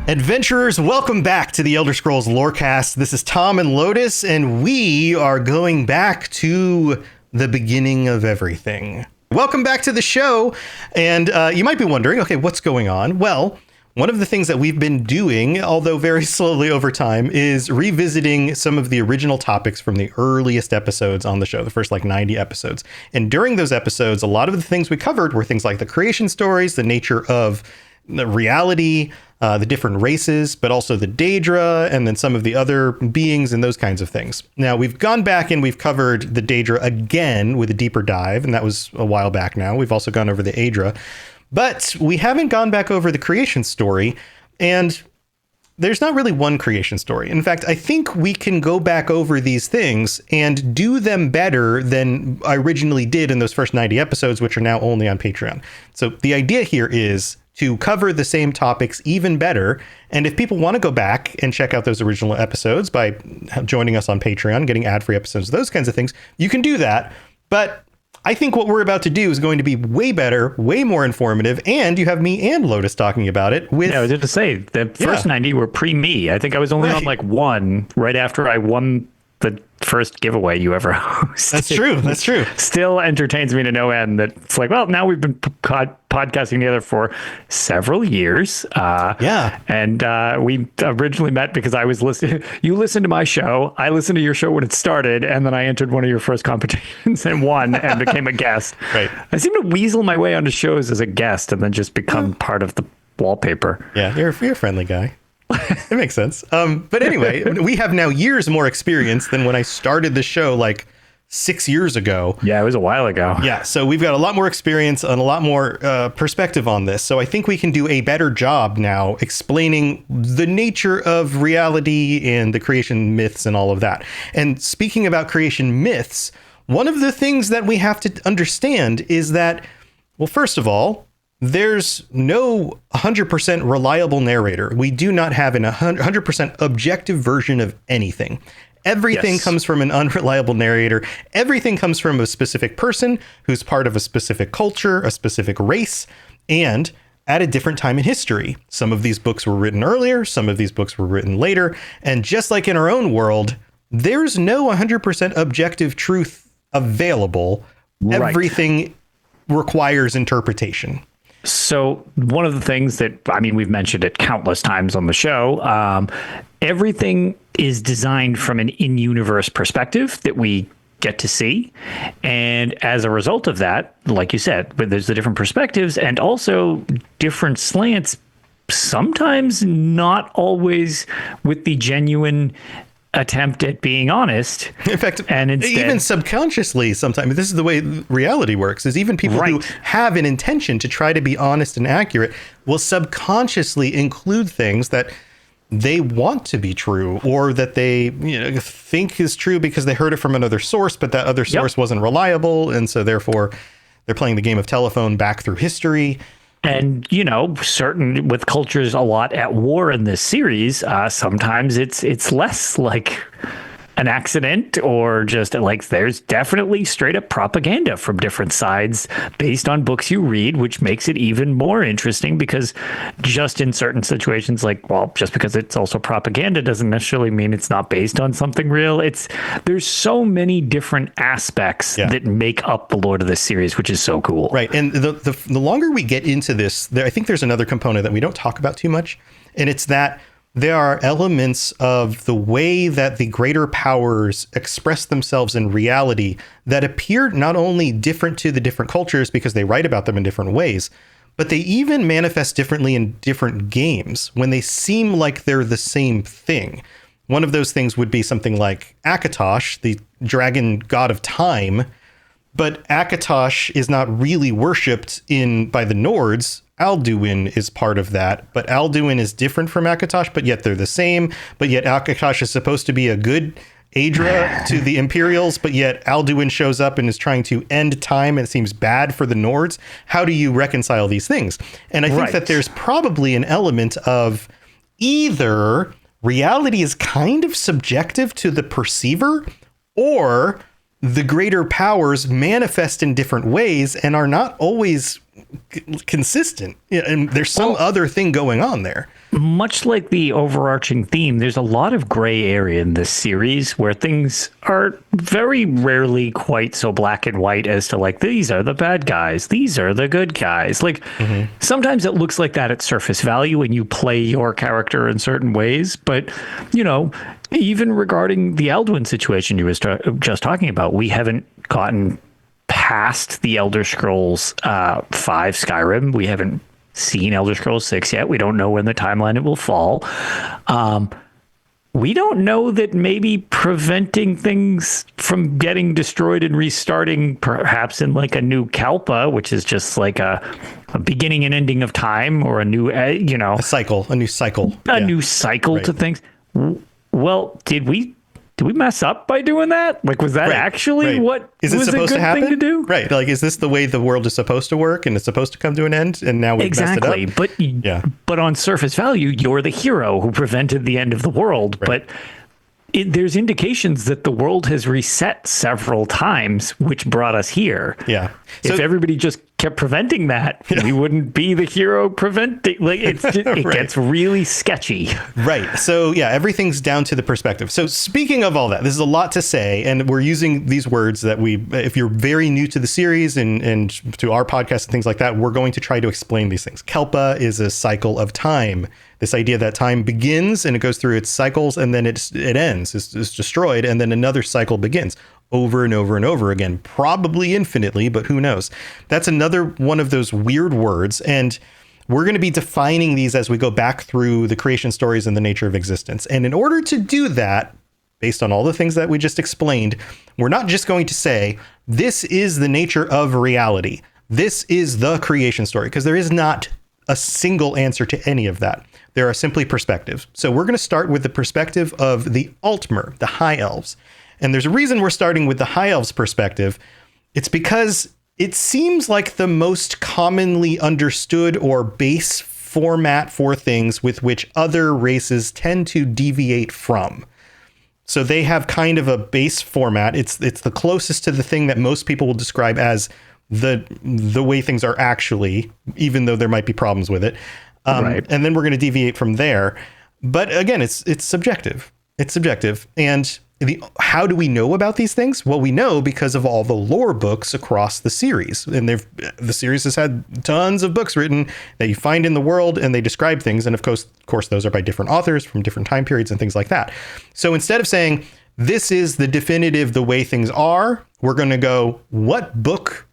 Adventurers, welcome back to the Elder Scrolls Lorecast. This is Tom and Lotus, and we are going back to the beginning of everything. Welcome back to the show, and you might be wondering, okay, what's going on? Well, one of the things that we've been doing, although very slowly over time, is revisiting some of the original topics from the earliest episodes on the show, the first 90 episodes. And during those episodes, a lot of the things we covered were things like the creation stories, the nature of the reality, the different races, but also the Daedra, and then some of the other beings and those kinds of things. Now, we've gone back and we've covered the Daedra again with a deeper dive, and that was a while back now. We've also gone over the Adra, but we haven't gone back over the creation story, and there's not really one creation story. In fact, I think we can go back over these things and do them better than I originally did in those first 90 episodes, which are now only on Patreon. So the idea here is to cover the same topics even better. And if people want to go back and check out those original episodes by joining us on Patreon, getting ad-free episodes, those kinds of things, you can do that. But I think what we're about to do is going to be way better, way more informative, and you have me and Lotus talking about it. With I was going to say, the first 90 were pre-me. I think I was only on one right after I won the first giveaway you ever hosted. That's true. Still entertains me to no end that it's like, well, now we've been podcasting together for several years. And we originally met because I was listening. You listened to my show. I listened to your show when it started. And then I entered one of your first competitions and won and became a guest. Right. I seem to weasel my way onto shows as a guest and then just become part of the wallpaper. Yeah, you're a friendly guy. It makes sense. But anyway, we have now years more experience than when I started the show 6 years ago. Yeah, it was a while ago. Yeah, so we've got a lot more experience and a lot more perspective on this. So I think we can do a better job now explaining the nature of reality and the creation myths and all of that. And speaking about creation myths, one of the things that we have to understand is that, well, first of all, there's no 100% reliable narrator. We do not have an 100% objective version of anything. Everything comes from an unreliable narrator. Everything comes from a specific person who's part of a specific culture, a specific race, and at a different time in history. Some of these books were written earlier. Some of these books were written later. And just like in our own world, there's no 100% objective truth available. Right. Everything requires interpretation. So one of the things that, we've mentioned it countless times on the show, everything is designed from an in-universe perspective that we get to see. And as a result of that, like you said, there's the different perspectives and also different slants, sometimes not always with the genuine attempt at being honest. In fact, and instead, even subconsciously sometimes, this is the way reality works, is even people who have an intention to try to be honest and accurate will subconsciously include things that they want to be true or that they think is true because they heard it from another source, but that other source wasn't reliable. And so therefore they're playing the game of telephone back through history. And, certain with cultures a lot at war in this series, sometimes it's less like an accident or just there's definitely straight up propaganda from different sides based on books you read, which makes it even more interesting because just in certain situations, just because it's also propaganda doesn't necessarily mean it's not based on something real. There's so many different aspects that make up the Lord of this series, which is so cool. Right. And the longer we get into this, I think there's another component that we don't talk about too much. And it's that there are elements of the way that the greater powers express themselves in reality that appear not only different to the different cultures because they write about them in different ways, but they even manifest differently in different games when they seem like they're the same thing. One of those things would be something like Akatosh, the dragon god of time, but Akatosh is not really worshipped by the Nords. Alduin is part of that, but Alduin is different from Akatosh, but yet they're the same. But yet Akatosh is supposed to be a good Adra to the Imperials, but yet Alduin shows up and is trying to end time and it seems bad for the Nords. How do you reconcile these things? And I think that there's probably an element of either reality is kind of subjective to the perceiver, or the greater powers manifest in different ways and are not always consistent. And there's some other thing going on there. much like the overarching theme, there's a lot of gray area in this series where things are very rarely quite so black and white as to like, these are the bad guys, these are the good guys. Like sometimes it looks like that at surface value and you play your character in certain ways. But, you know, even regarding the Alduin situation you were just talking about, we haven't gotten past the Elder Scrolls 5 Skyrim. We haven't seen Elder Scrolls 6 yet. We don't know when the timeline it will fall. We don't know that maybe preventing things from getting destroyed and restarting, perhaps in like a new Kalpa, which is just like a beginning and ending of time, or a new, a new cycle Right. to things. Well, did we mess up by doing that? Like, was that actually what is it was supposed a good to happen? thing to do? Right. Like, is this the way the world is supposed to work and it's supposed to come to an end? And now we've messed it up. But on surface value, you're the hero who prevented the end of the world. Right. But there's indications that the world has reset several times, which brought us here. Yeah. If everybody just kept preventing that, we wouldn't be the hero preventing. Like it gets really sketchy. Right. So yeah, everything's down to the perspective. So speaking of all that, this is a lot to say, and we're using these words that if you're very new to the series and to our podcast and things like that, we're going to try to explain these things. Kalpa is a cycle of time. This idea that time begins and it goes through its cycles and then it ends, it's destroyed, and then another cycle begins over and over and over again, probably infinitely, but who knows? That's another one of those weird words. And we're going to be defining these as we go back through the creation stories and the nature of existence. And in order to do that, based on all the things that we just explained, we're not just going to say, this is the nature of reality. This is the creation story, because there is not a single answer to any of that. There are simply perspectives. So we're going to start with the perspective of the Altmer, the High Elves. And there's a reason we're starting with the High Elves perspective. It's because it seems like the most commonly understood or base format for things with which other races tend to deviate from. So they have kind of a base format. It's the closest to the thing that most people will describe as the way things are actually, even though there might be problems with it. And then we're going to deviate from there. But again, it's subjective. It's subjective. And how do we know about these things? Well, we know because of all the lore books across the series. And the series has had tons of books written that you find in the world, and they describe things. And of course, those are by different authors from different time periods and things like that. So instead of saying, this is the definitive, the way things are, we're going to go, what book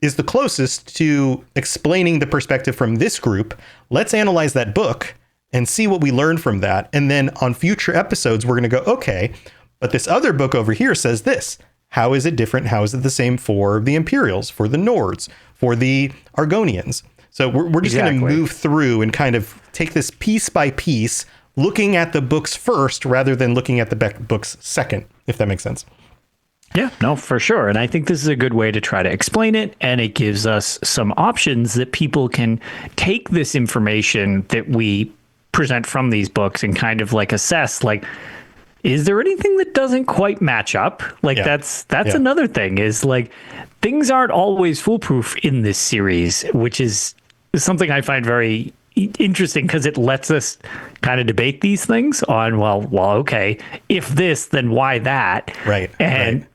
is the closest to explaining the perspective from this group? Let's analyze that book and see what we learn from that. And then on future episodes, we're going to go, okay, but this other book over here says this. How is it different? How is it the same for the Imperials, for the Nords, for the Argonians? So we're just going to move through and kind of take this piece by piece, looking at the books first rather than looking at the books second, if that makes sense. Yeah, no, for sure. And I think this is a good way to try to explain it. And it gives us some options that people can take this information that we present from these books and kind of like assess, like, is there anything that doesn't quite match up? Like that's another thing, is like things aren't always foolproof in this series, which is something I find very interesting because it lets us kind of debate these things on, well, okay, if this, then why that? Right. And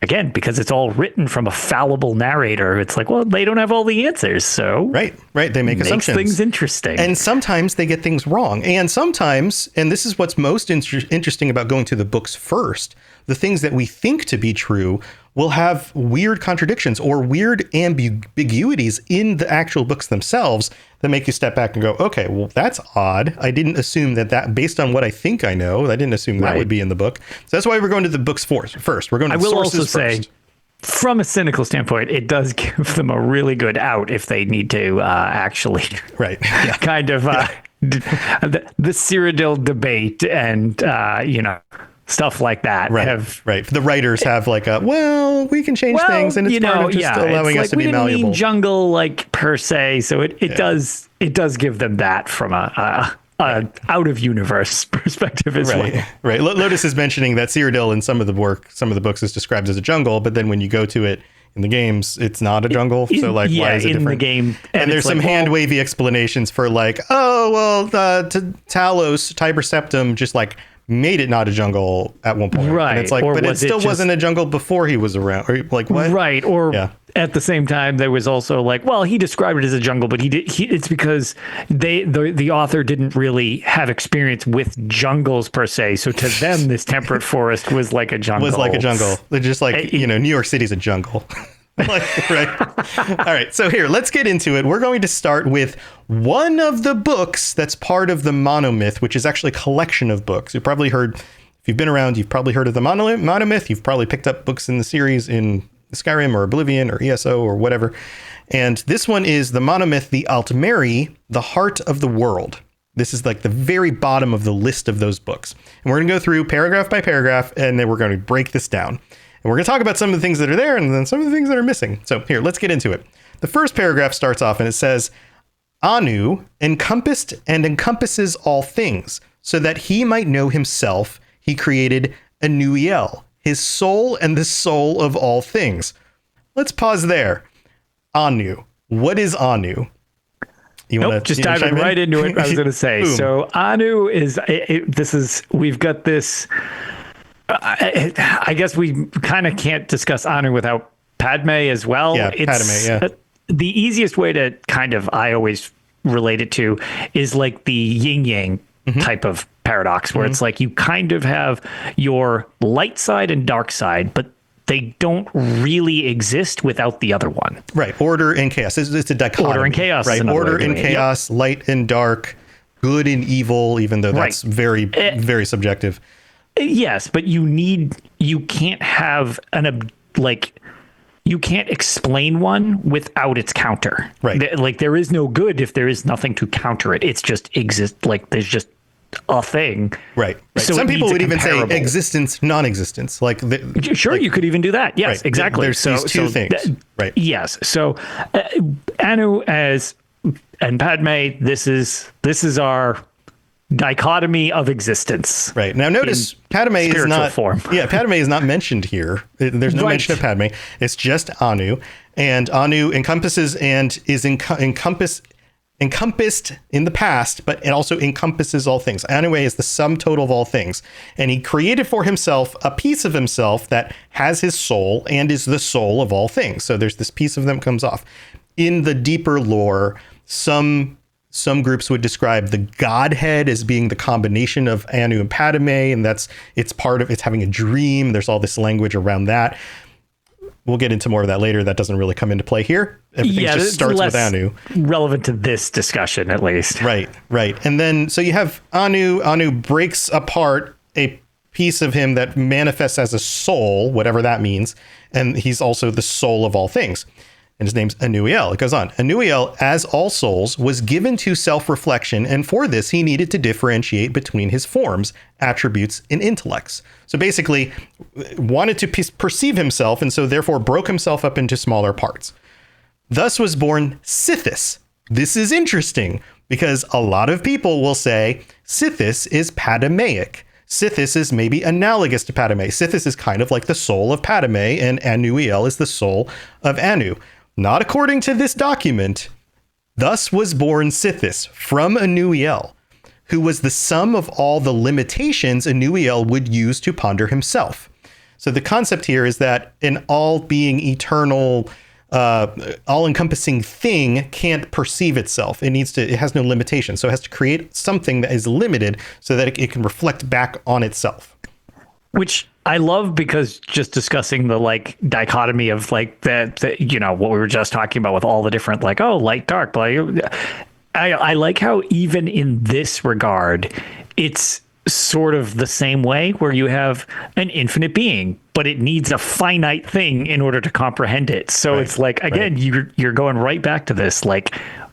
again, because it's all written from a fallible narrator, it's like, well, they don't have all the answers. So right. They make assumptions. Things interesting. And sometimes they get things wrong. And sometimes, and this is what's most interesting about going to the books first, the things that we think to be true will have weird contradictions or weird ambiguities in the actual books themselves that make you step back and go, okay, well, that's odd. I didn't assume that based on what I think I know, I didn't assume that would be in the book. So that's why we're going to the books first. We're going to the sources first. I will also say, from a cynical standpoint, it does give them a really good out if they need to actually kind of the Cyrodiil debate and, stuff like that. Right. The writers have like we can change things, and it's part of just allowing us to be malleable. We didn't mean jungle like per se, so it does give them that from a out of universe perspective as well. Right. Lotus is mentioning that Cyrodiil in some of the books is described as a jungle, but then when you go to it In the games, it's not a jungle. So like, why is it different? In the game. And there's some hand wavy explanations for like, oh, well, Talos, Tiber Septim just like made it not a jungle at one point. Right. And it's like, but it still wasn't a jungle before he was around. Or like what? Right. Or at the same time, there was also like, well, he described it as a jungle, but it's because the author didn't really have experience with jungles per se. So to them, this temperate forest was like a jungle. They're just like, New York City's a jungle. Like, right. All right. So here, let's get into it. We're going to start with one of the books that's part of the monomyth, which is actually a collection of books. You've probably heard, if you've been around, you've probably heard of the monomyth. You've probably picked up books in the series in Skyrim or Oblivion or ESO or whatever. And this one is the monomyth, the Altmer, the Heart of the World. This is like the very bottom of the list of those books. And we're going to go through paragraph by paragraph, and then we're going to break this down. And we're going to talk about some of the things that are there and then some of the things that are missing. So here, let's get into it. The first paragraph starts off and it says, Anu encompassed and encompasses all things, so that he might know himself. He created Anuiel, his soul and the soul of all things. Let's pause there. Anu. What is Anu? Just diving right into it. I was going to say, so Anu is, we've got this, I guess we kind of can't discuss Anu without Padme as well. Yeah, Padme, yeah. The easiest way to kind of, I always relate it to, is like the yin-yang type of paradox, where it's like you kind of have your light side and dark side, but they don't really exist without the other one. Right. Order and chaos. It's a dichotomy. Order and chaos. Right. Order and chaos, light and dark, good and evil, even though that's very, very subjective. Yes, but you can't have you can't explain one without its counter. Right. Like there is no good if there is nothing to counter it. It's just like there's just a thing. Right. So some people would even say existence, non-existence. Like you could even do that. Yes, right. Exactly. There's these two things. Right. Yes. So Anu and Padme, this is our dichotomy of existence. Right. Now notice Padme is not form. Padme is not mentioned here. There's no mention of Padme. It's just Anu, and Anu encompasses and is encompassed in the past, but it also encompasses all things. Anu is the sum total of all things, and he created for himself a piece of himself that has his soul and is the soul of all things. So there's this piece of them comes off. In the deeper lore, some groups would describe the Godhead as being the combination of Anu and Padme, and it's having a dream. There's all this language around that. We'll get into more of that later. That doesn't really come into play here. Everything just starts with Anu. Relevant to this discussion, at least. Right. And then, so you have Anu. Anu breaks apart a piece of him that manifests as a soul, whatever that means. And he's also the soul of all things. And his name's Anuiel. It goes on. Anuiel, as all souls, was given to self-reflection, and for this he needed to differentiate between his forms, attributes, and intellects. So basically, wanted to perceive himself, and so therefore broke himself up into smaller parts. Thus was born Sithis. This is interesting, because a lot of people will say Sithis is Padmaic. Sithis is maybe analogous to Padme. Sithis is kind of like the soul of Padme, and Anuiel is the soul of Anu. Not according to this document. Thus was born Sithis from Anuiel, who was the sum of all the limitations Anuiel would use to ponder himself. So the concept here is that an all-being, eternal, all-encompassing thing can't perceive itself. It has no limitation. So it has to create something that is limited so that it can reflect back on itself. Which I love, because just discussing the dichotomy of what we were just talking about with all the different light, dark, but I like how even in this regard, it's sort of the same way, where you have an infinite being, but it needs a finite thing in order to comprehend it. So it's again, you're going right back to this,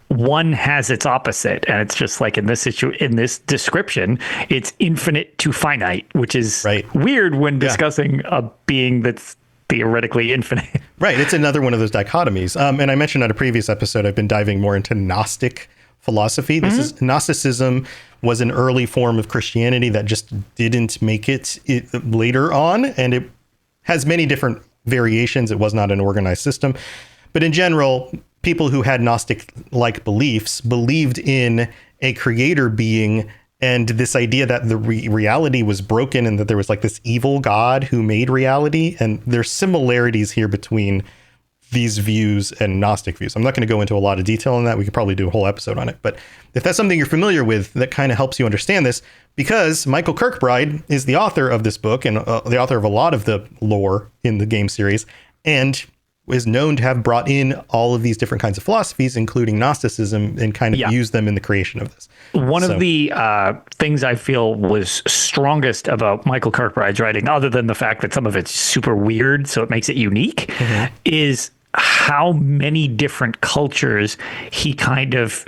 one has its opposite, and it's just in this description, it's infinite to finite, which is weird when discussing a being that's theoretically infinite. Right. It's another one of those dichotomies. And I mentioned on a previous episode, I've been diving more into Gnostic philosophy. This is Gnosticism was an early form of Christianity that just didn't make it later on, and it has many different variations. It was not an organized system. But in general, people who had Gnostic-like beliefs believed in a creator being, and this idea that the reality was broken and that there was like this evil god who made reality. And there's similarities here between these views and Gnostic views. I'm not going to go into a lot of detail on that. We could probably do a whole episode on it. But if that's something you're familiar with, that kind of helps you understand this, because Michael Kirkbride is the author of this book and the author of a lot of the lore in the game series, and is known to have brought in all of these different kinds of philosophies, including Gnosticism, and kind of used them in the creation of this. One of the things I feel was strongest about Michael Kirkbride's writing, other than the fact that some of it's super weird, so it makes it unique, is how many different cultures he kind of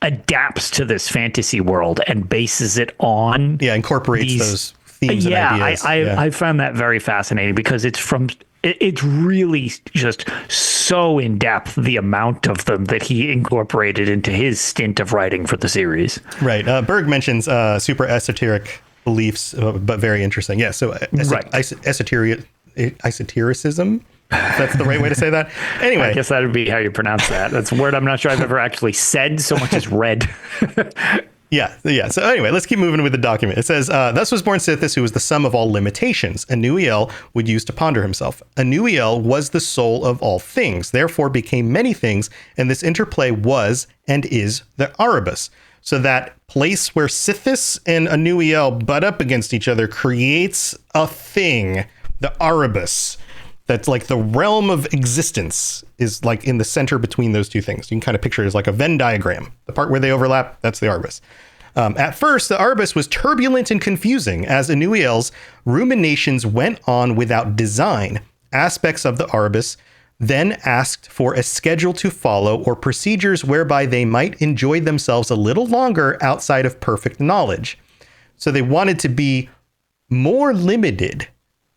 adapts to this fantasy world and bases it on. Yeah, incorporates those themes and ideas. I found that very fascinating, because it's really just so in depth, the amount of them that he incorporated into his stint of writing for the series. Right. Berg mentions super esoteric beliefs, but very interesting. Yeah. So esotericism. That's the right way to say that. Anyway, I guess that would be how you pronounce that. That's a word I'm not sure I've ever actually said so much as read. Yeah. So anyway, let's keep moving with the document. It says, thus was born Sithis, who was the sum of all limitations Anuiel would use to ponder himself. Anuiel was the soul of all things, therefore became many things, and this interplay was and is the Aribus. So that place where Sithis and Anuiel butt up against each other creates a thing, the Aribus. That's like the realm of existence is like in the center between those two things. You can kind of picture it as like a Venn diagram. The part where they overlap, that's the Aribus. At first, the Aribus was turbulent and confusing as Anuiel's ruminations went on without design. Aspects of the Aribus then asked for a schedule to follow or procedures whereby they might enjoy themselves a little longer outside of perfect knowledge. So they wanted to be more limited,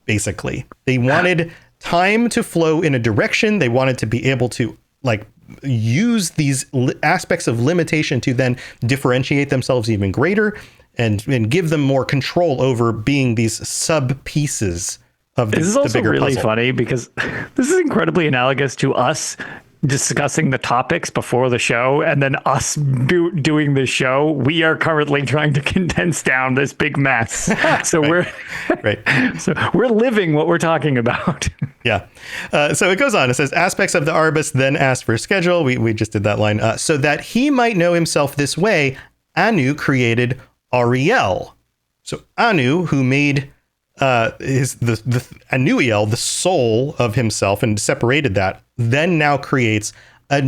basically. They wanted time to flow in a direction. They wanted to be able to like use these aspects of limitation to then differentiate themselves even greater and give them more control over being these sub pieces of the bigger puzzle. This is also really funny, because this is incredibly analogous to us discussing the topics before the show, and then us doing the show. We are currently trying to condense down this big mess. So we're living what we're talking about. Yeah. So it goes on. It says aspects of the Aribus then asked for a schedule. We just did that line. So that he might know himself this way, Anu created Ariel. So Anu, who made is the Anuiel, the soul of himself, and separated that, then now creates where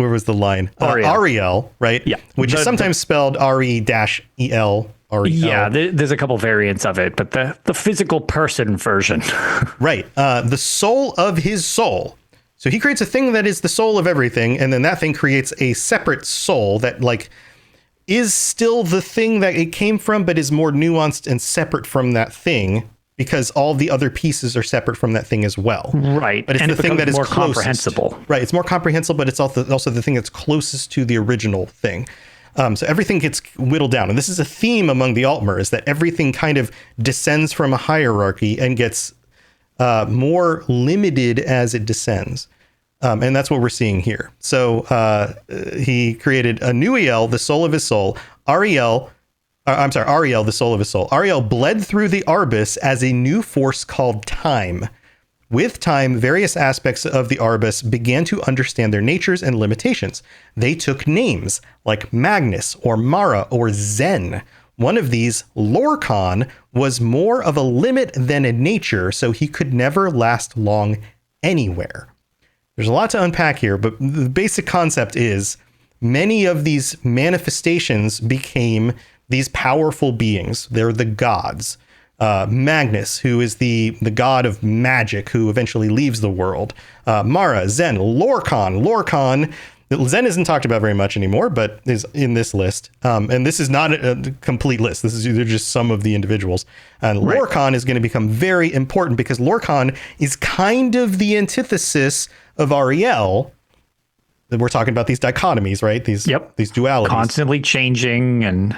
was the line? Ariel, right? Yeah. Which is sometimes spelled R-E-E-L. Yeah, there's a couple variants of it, but the physical person version. Right. The soul of his soul. So he creates a thing that is the soul of everything, and then that thing creates a separate soul that like is still the thing that it came from, but is more nuanced and separate from that thing, because all the other pieces are separate from that thing as well. Right. But it's the thing that is more closest. Comprehensible. Right. It's more comprehensible, but it's also the thing that's closest to the original thing. So everything gets whittled down. And this is a theme among the Altmer, is that everything kind of descends from a hierarchy and gets more limited as it descends. And that's what we're seeing here. So he created Anuiel, the soul of his soul. Ariel, the soul of his soul. Ariel bled through the Aribus as a new force called time. With time, various aspects of the Aribus began to understand their natures and limitations. They took names like Magnus or Mara or Zen. One of these, Lorcan, was more of a limit than a nature, so he could never last long anywhere. There's a lot to unpack here, but the basic concept is many of these manifestations became these powerful beings. They're the gods. Magnus, who is the god of magic, who eventually leaves the world. Mara, Zen, Lorcan. Zen isn't talked about very much anymore, but is in this list. And this is not a complete list. This is just some of the individuals. And Lorcan is going to become very important, because Lorcan is kind of the antithesis of Ariel. We're talking about these dichotomies, right? These dualities. Constantly changing and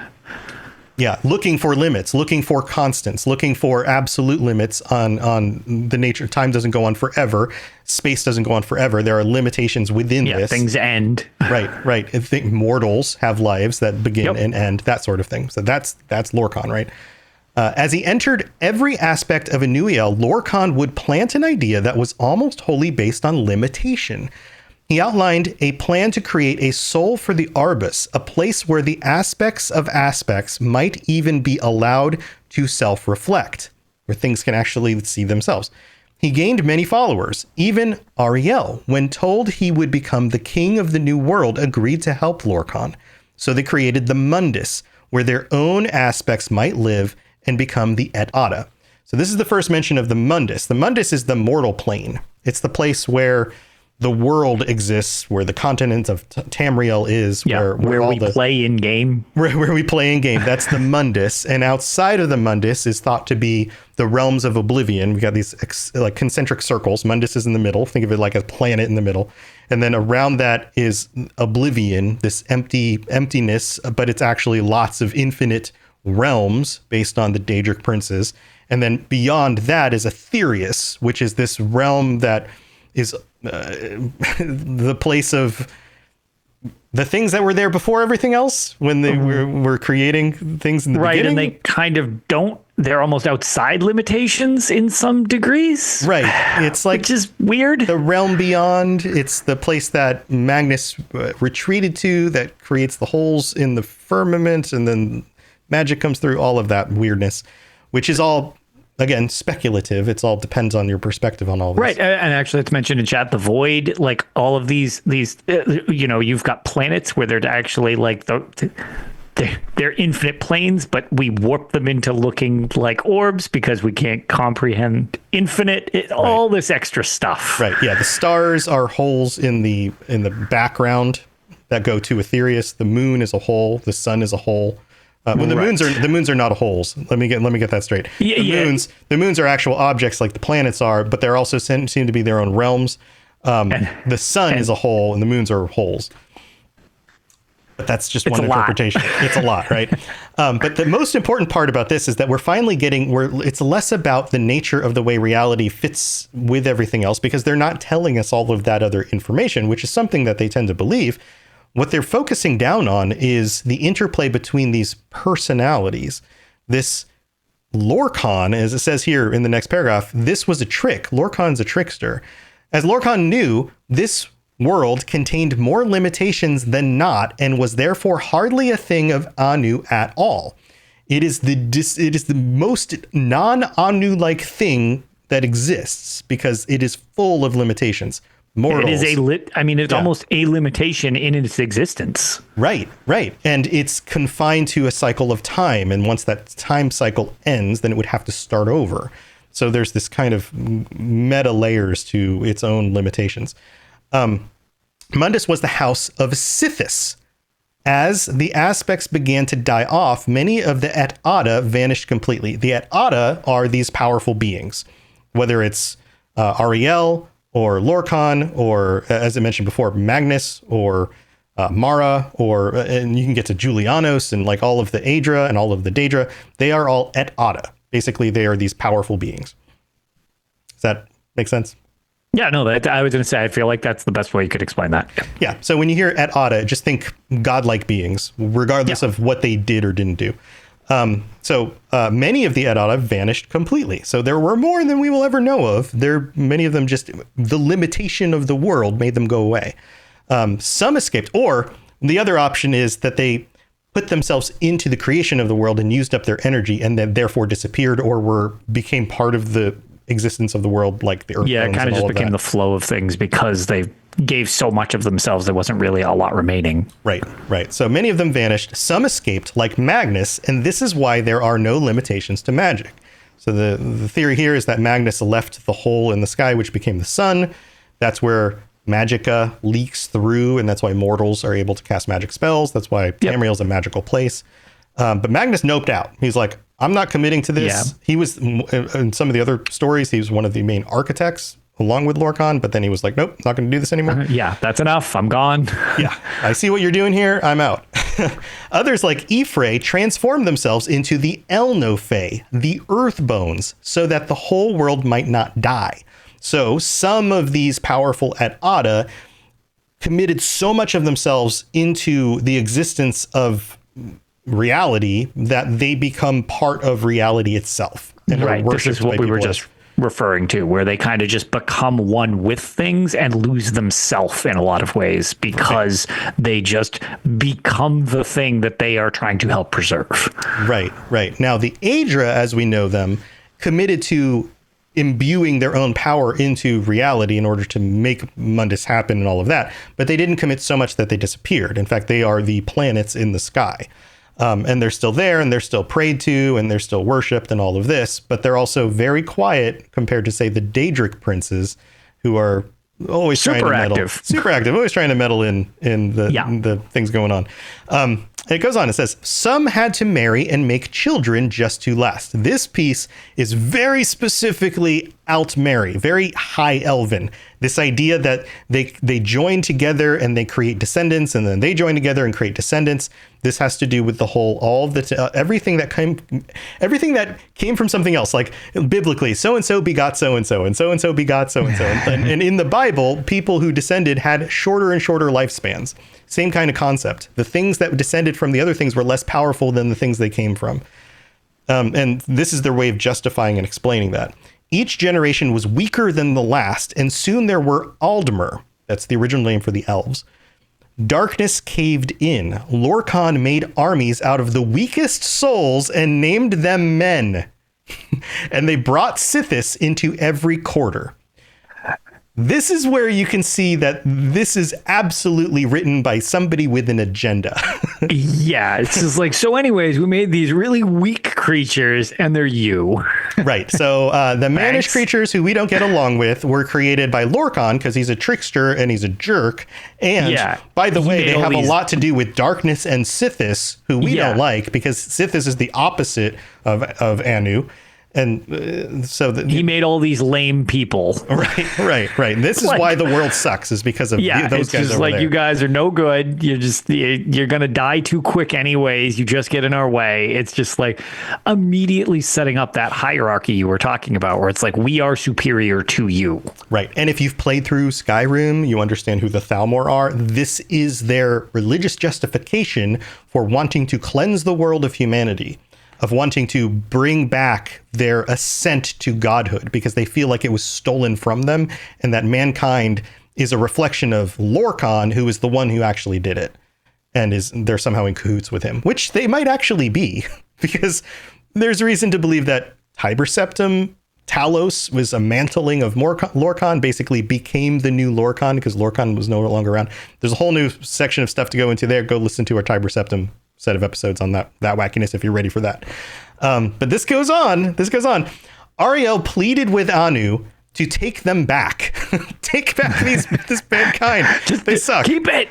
Yeah, looking for limits, looking for constants, looking for absolute limits on the nature. Time doesn't go on forever. Space doesn't go on forever. There are limitations within this. Things end. Right. I think mortals have lives that begin and end, that sort of thing. So that's Lorcan, right? As he entered every aspect of Anuiel, Lorcan would plant an idea that was almost wholly based on limitation. He outlined a plan to create a soul for the Arbus, a place where the aspects of aspects might even be allowed to self-reflect, where things can actually see themselves. He gained many followers. Even Ariel, when told he would become the king of the new world, agreed to help Lorcan. So they created the Mundus, where their own aspects might live and become the Et Ada. So this is the first mention of the Mundus. The Mundus is the mortal plane. It's the place where the world exists, where the continent of Tamriel is, where we play in game. Where we play in game. That's the Mundus. And outside of the Mundus is thought to be the realms of oblivion. We got these like concentric circles. Mundus is in the middle. Think of it like a planet in the middle. And then around that is oblivion, this emptiness, but it's actually lots of infinite realms based on the Daedric princes. And then beyond that is Aetherius, which is this realm that is the place of the things that were there before everything else, when they were creating things in the beginning. And they kind of don't, they're almost outside limitations in some degrees. Right. It's like, which is weird. The realm beyond. It's the place that Magnus retreated to, that creates the holes in the firmament, and then magic comes through, all of that weirdness, which is all, again, speculative. It's all depends on your perspective on all this. Right. And actually, it's mentioned in chat, the void, like all of these, you've got planets where they're actually like they're infinite planes, but we warp them into looking like orbs because we can't comprehend infinite, all this extra stuff. Right. Yeah. The stars are holes in the background that go to Aetherius. The moon is a hole. The sun is a hole. The moons are not holes. Let me get that straight. The moons are actual objects like the planets are, but they're also seem to be their own realms. The sun is a hole, and the moons are holes. But that's just one interpretation. It's a lot, right? But the most important part about this is that we're finally getting where it's less about the nature of the way reality fits with everything else, because they're not telling us all of that other information, which is something that they tend to believe. What they're focusing down on is the interplay between these personalities. This Lorcan, as it says here in the next paragraph, this was a trick. Lorcan's a trickster. As Lorcan knew, this world contained more limitations than not, and was therefore hardly a thing of Anu at all. It is the most non-Anu-like thing that exists, because it is full of limitations. Mortals. It is it's almost a limitation in its existence. Right. And it's confined to a cycle of time. And once that time cycle ends, then it would have to start over. So there's this kind of meta layers to its own limitations. Mundus was the house of Sithis. As the aspects began to die off, many of the Et Ada vanished completely. The Et Ada are these powerful beings, whether it's Ariel, or Lorcan, or, as I mentioned before, Magnus, or Mara, and you can get to Julianos, and like all of the Adra and all of the Daedra. They are all Et Ada. Basically, they are these powerful beings. Does that make sense? Yeah, no, I was going to say, I feel like that's the best way you could explain that. Yeah. So when you hear Et Ada, just think godlike beings, regardless of what they did or didn't do. So many of the Et Ada vanished completely. So there were more than we will ever know of. Many of them just, the limitation of the world made them go away. Some escaped, or the other option is that they put themselves into the creation of the world and used up their energy, and then therefore disappeared or became part of the existence of the world, like the earth. Yeah, it kind of just became the flow of things because they gave so much of themselves, there wasn't really a lot remaining. Right. So many of them vanished. Some escaped, like Magnus, and this is why there are no limitations to magic. So the theory here is that Magnus left the hole in the sky, which became the sun. That's where magicka leaks through, and that's why mortals are able to cast magic spells. That's why Tamriel is a magical place. But Magnus noped out. He's like, I'm not committing to this. Yeah. He was, in some of the other stories, he was one of the main architects along with Lorcan, but then he was like, nope, not going to do this anymore. Yeah, that's enough. I'm gone. Yeah, I see what you're doing here. I'm out. Others like Ephraim transformed themselves into the Elnofe, the earth bones, so that the whole world might not die. So some of these powerful at Adra committed so much of themselves into the existence of reality that they become part of reality itself. And right. This is what we were just referring to, where they kind of just become one with things and lose themselves in a lot of ways because they just become the thing that they are trying to help preserve. Right. Now, the Adra, as we know them, committed to imbuing their own power into reality in order to make Mundus happen and all of that. But they didn't commit so much that they disappeared. In fact, they are the planets in the sky. And they're still there, and they're still prayed to, and they're still worshipped and all of this. But they're also very quiet compared to, say, the Daedric princes, who are always trying to meddle. Super active, always trying to meddle in the things going on. It goes on, it says, some had to marry and make children just to last. This piece is very specifically Altmer, very high elven. This idea that they join together and they create descendants, and then they join together and create descendants. This has to do with the whole, everything that came from something else, like biblically, so-and-so begot so-and-so, and so-and-so begot so-and-so. And in the Bible, people who descended had shorter and shorter lifespans. Same kind of concept. The things that descended from the other things were less powerful than the things they came from. And this is their way of justifying and explaining that. Each generation was weaker than the last, and soon there were Altmer. That's the original name for the elves. Darkness caved in. Lorkhan made armies out of the weakest souls and named them men. And they brought Sithis into every quarter. This is where you can see that this is absolutely written by somebody with an agenda. Yeah, it's just like, so anyways, we made these really weak creatures and they're you. Right. So the mannish creatures who we don't get along with were created by Lorkhan because he's a trickster and he's a jerk. And by the way, they have a lot to do with Darkness and Sithis, who we don't like, because Sithis is the opposite of Anu. And so he made all these lame people. Right. This is why the world sucks, is because of those guys over there. You guys are no good. You're going to die too quick anyways. You just get in our way. It's just like immediately setting up that hierarchy you were talking about, where it's like, we are superior to you. Right. And if you've played through Skyrim, you understand who the Thalmor are. This is their religious justification for wanting to cleanse the world of humanity, of wanting to bring back their ascent to godhood, because they feel like it was stolen from them, and that mankind is a reflection of Lorkhan, who is the one who actually did it, and they're somehow in cahoots with him, which they might actually be, because there's reason to believe that Tiber Septim Talos was a mantling of Lorkhan, basically became the new Lorkhan because Lorkhan was no longer around. There's a whole new section of stuff to go into there. Go listen to our Tiber Septim set of episodes on that wackiness if you're ready for that. But this goes on. Ariel pleaded with Anu to take them back. Take back this mankind. They suck. Keep it.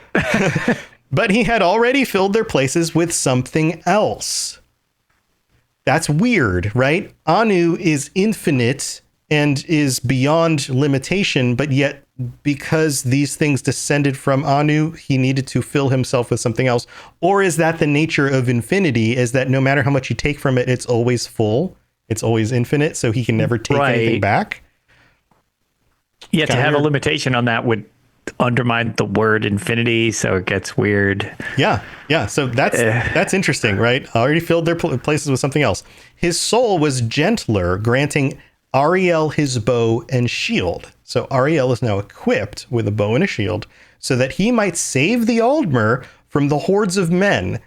But he had already filled their places with something else. That's weird, right? Anu is infinite and is beyond limitation, but yet because these things descended from Anu, he needed to fill himself with something else. Or is that the nature of infinity, is that no matter how much you take from it, it's always full, it's always infinite, so he can never take anything back? Yeah, to have a limitation on that would undermine the word infinity, so it gets weird. Yeah. So that's interesting, right? Already filled their places with something else. His soul was gentler, granting Ariel his bow and shield. So Ariel is now equipped with a bow and a shield so that he might save the Altmer from the hordes of men.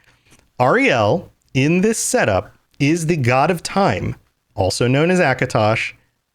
Ariel, in this setup, is the god of time, also known as Akatosh,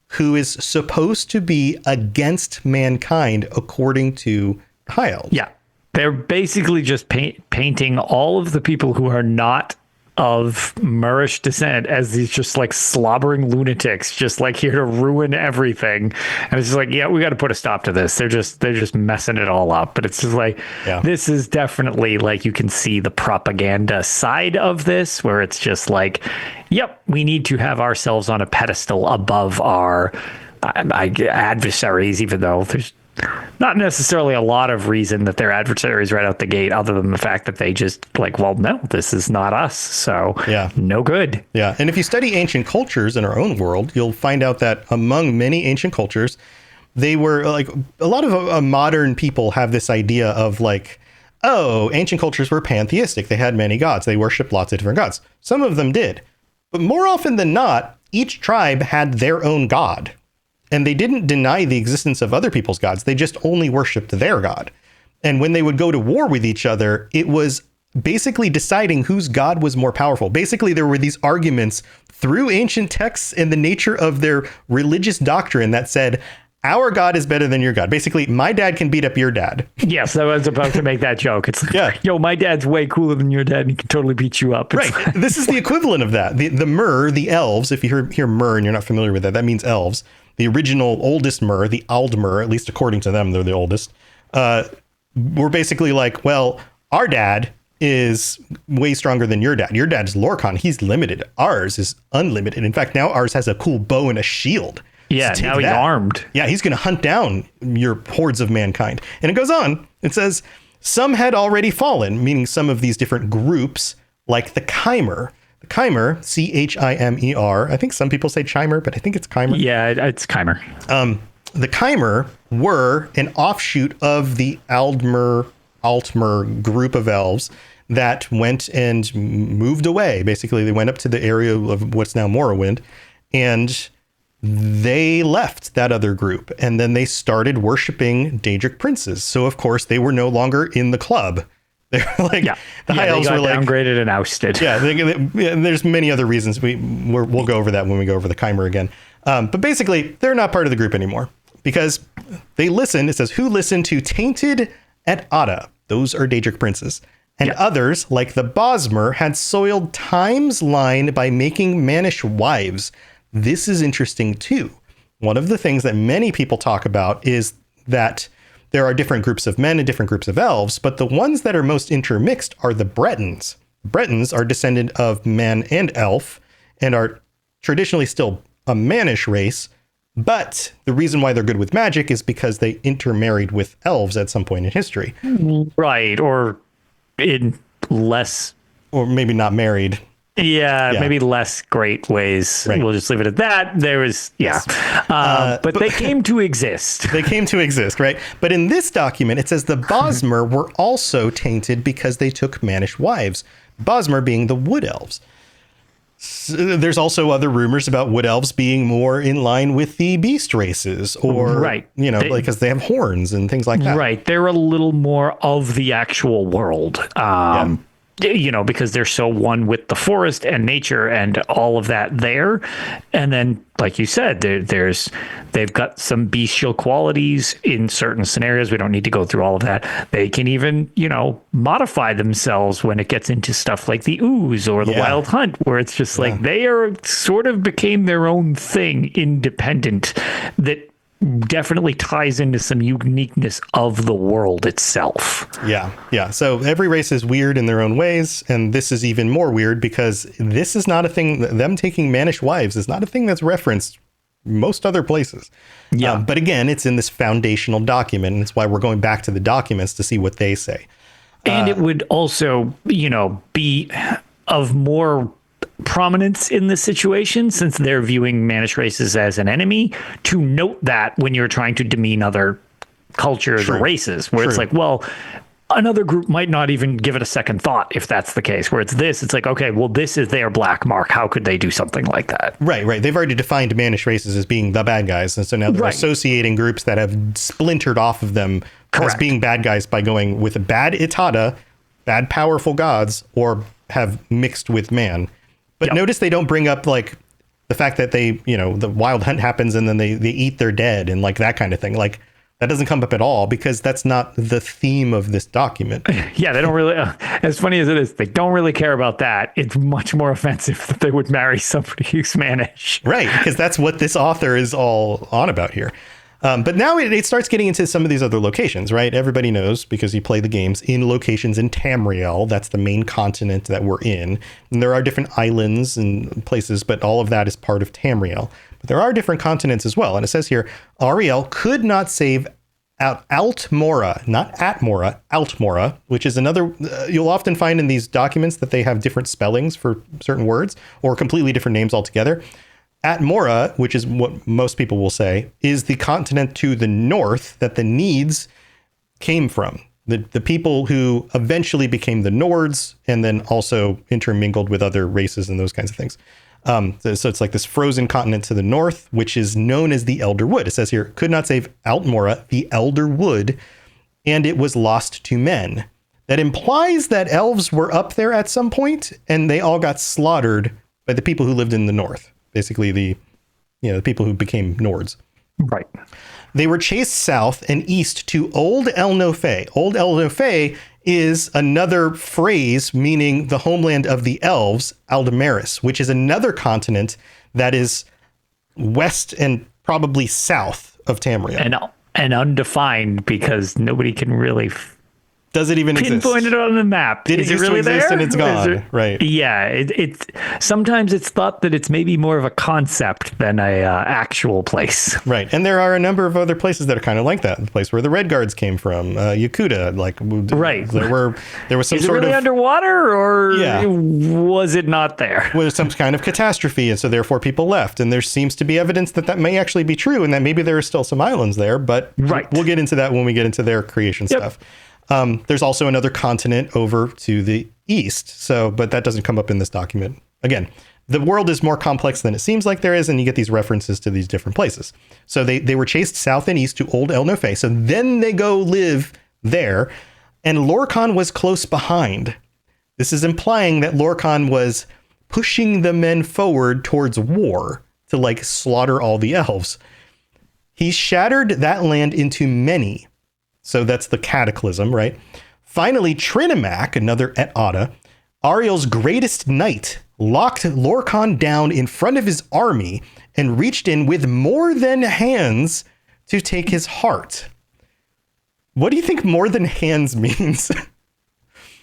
who is supposed to be against mankind according to High Elves. Yeah. They're basically just painting all of the people who are not of Murish descent as these just like slobbering lunatics, just like here to ruin everything. And it's just like, yeah, we got to put a stop to this. They're just messing it all up. But it's just like, This is definitely like, you can see the propaganda side of this, where it's just like, yep, we need to have ourselves on a pedestal above our adversaries, even though there's not necessarily a lot of reason that they're adversaries right out the gate, other than the fact that they just like, well, no, this is not us. So yeah, no good. Yeah. And if you study ancient cultures in our own world, you'll find out that among many ancient cultures, they were like a lot of modern people have this idea of like, oh, ancient cultures were pantheistic. They had many gods. They worshiped lots of different gods. Some of them did. But more often than not, each tribe had their own god. And they didn't deny the existence of other people's gods. They just only worshiped their god. And when they would go to war with each other, it was basically deciding whose god was more powerful. Basically, there were these arguments through ancient texts and the nature of their religious doctrine that said, our God is better than your God. Basically, my dad can beat up your dad. Yes, I was about to make that joke. It's like, yo, my dad's way cooler than your dad, and he can totally beat you up. It's right. This is the equivalent of that. The Mer, the elves, if you hear Mer and you're not familiar with that means elves. The original oldest Mer, the Altmer, at least according to them, they're the oldest, were basically like, well, our dad is way stronger than your dad. Your dad's Lorcan. He's limited. Ours is unlimited. In fact, now ours has a cool bow and a shield. Yeah, now he's armed. Yeah, he's going to hunt down your hordes of mankind. And it goes on. It says, some had already fallen, meaning some of these different groups, like the Chimer. The Chimer, Chimer. I think some people say Chimer, but I think it's Chimer. Yeah, it's Chimer. The Chimer were an offshoot of the Altmer group of elves that went and moved away. Basically, they went up to the area of what's now Morrowind, and they left that other group, and then they started worshiping Daedric princes. So of course they were no longer in the club. They're like, the High Elves were like downgraded and ousted. Yeah, and there's many other reasons. We'll go over that when we go over the Chimer again. But basically, they're not part of the group anymore because they listened. It says, who listened to Tainted at Adra? Those are Daedric princes. And others, like the Bosmer, had soiled Time's line by making mannish wives. This is interesting, too. One of the things that many people talk about is that there are different groups of men and different groups of elves, but the ones that are most intermixed are the Bretons. Bretons are descendant of man and elf and are traditionally still a mannish race, but the reason why they're good with magic is because they intermarried with elves at some point in history. Right, or in less... Or maybe not married. Yeah, maybe less great ways. Right. We'll just leave it at that. There was, but they came to exist. They came to exist, right? But in this document, it says the Bosmer were also tainted because they took mannish wives. Bosmer being the wood elves. There's also other rumors about wood elves being more in line with the beast races, or because they have horns and things like that. Right, they're a little more of the actual world. Because they're so one with the forest and nature and all of that there. And then, like you said, they've got some bestial qualities in certain scenarios. We don't need to go through all of that. They can even, modify themselves when it gets into stuff like the ooze or the wild hunt, where it's just like they are sort of became their own thing, independent, that definitely ties into some uniqueness of the world itself. Yeah. So every race is weird in their own ways, and this is even more weird because this is not a thing. Them taking mannish wives is not a thing that's referenced most other places. Yeah. But again, it's in this foundational document, and it's why we're going back to the documents to see what they say. And it would also, be of more prominence in this situation, since they're viewing mannish races as an enemy, to note that when you're trying to demean other cultures or races, where it's like, well, another group might not even give it a second thought if that's the case. Where it's like, okay, well, this is their black mark. How could they do something like that? Right. They've already defined mannish races as being the bad guys, and so now they're associating groups that have splintered off of them as being bad guys by going with a bad Itada, bad powerful gods, or have mixed with man. But notice they don't bring up like the fact that they, the wild hunt happens and then they eat their dead and like that kind of thing. Like that doesn't come up at all because that's not the theme of this document. Yeah, they don't really, as funny as it is, they don't really care about that. It's much more offensive that they would marry somebody who's mannish. Right, because that's what this author is all on about here. But now it starts getting into some of these other locations, right? Everybody knows, because you play the games, in locations in Tamriel. That's the main continent that we're in. And there are different islands and places, but all of that is part of Tamriel. But there are different continents as well. And it says here, Ariel could not save Altmora, not Atmora, Altmora, which is another, you'll often find in these documents that they have different spellings for certain words or completely different names altogether. Atmora, which is what most people will say, is the continent to the north that the Needs came from. The people who eventually became the Nords and then also intermingled with other races and those kinds of things. So it's like this frozen continent to the north, which is known as the Elder Wood. It says here, could not save Altmora, the Elder Wood, and it was lost to men. That implies that elves were up there at some point and they all got slaughtered by the people who lived in the north. Basically the people who became Nords. Right. They were chased south and east to Old El Nofe. Old El Nofe is another phrase meaning the homeland of the elves, Aldemaris, which is another continent that is west and probably south of Tamriel. And undefined because nobody can really does it even exist? Pinpoint it on the map. Did it used to exist and it's gone? Right. Yeah. It's sometimes it's thought that it's maybe more of a concept than a actual place. Right. And there are a number of other places that are kind of like that. The place where the Red Guards came from, Yakuta, like right. There was some Is sort it really of underwater or was it not there? Was some kind of catastrophe, and so therefore people left. And there seems to be evidence that may actually be true, and that maybe there are still some islands there. But we'll get into that when we get into their creation stuff. There's also another continent over to the east. But that doesn't come up in this document. Again, the world is more complex than it seems like there is, and you get these references to these different places. So they were chased south and east to Old El Nofe. So then they go live there, and Lorkhan was close behind. This is implying that Lorkhan was pushing the men forward towards war to like slaughter all the elves. He shattered that land into many. So that's the cataclysm, right? Finally, Trinimac, another Et Ada, Ariel's greatest knight, locked Lorkhan down in front of his army and reached in with more than hands to take his heart. What do you think more than hands means?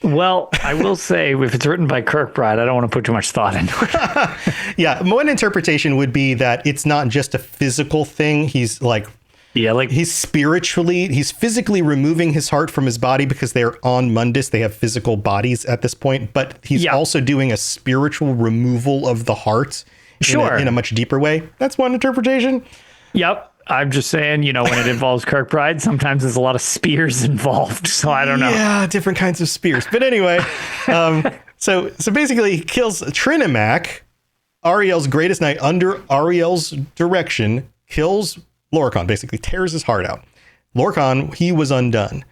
Well, I will say, if it's written by Kirkbride, I don't want to put too much thought into it. Yeah, one interpretation would be that it's not just a physical thing. He's like... Yeah, like he's physically removing his heart from his body because they're on Mundus. They have physical bodies at this point, but he's also doing a spiritual removal of the heart in a much deeper way. That's one interpretation. Yep. I'm just saying, when it involves Kirkbride, sometimes there's a lot of spears involved. So I don't know. Yeah, different kinds of spears. But anyway, so basically he kills Trinimac, Ariel's greatest knight, under Ariel's direction, kills Lorkhan, basically tears his heart out. Lorkhan, he was undone.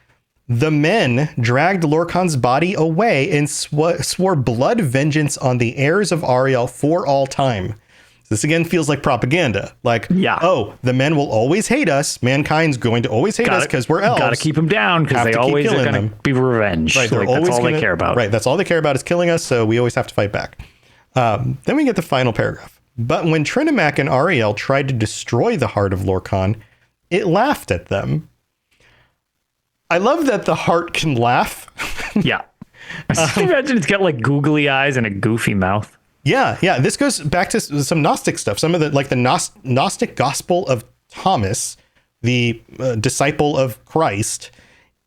The men dragged Lorkhan's body away and swore blood vengeance on the heirs of Ariel for all time. This again feels like propaganda. Like, the men will always hate us. Mankind's going to always hate us because we're elves. Got to keep them down because they always are going to be revenge. Right, that's all they care about. Right, that's all they care about is killing us, so we always have to fight back. Then we get the final paragraph. But when Trinimac and Ariel tried to destroy the heart of Lorkhan, it laughed at them. I love that the heart can laugh. Yeah. I imagine it's got like googly eyes and a goofy mouth. Yeah. This goes back to some Gnostic stuff. Some of the Gnostic Gospel of Thomas, the disciple of Christ.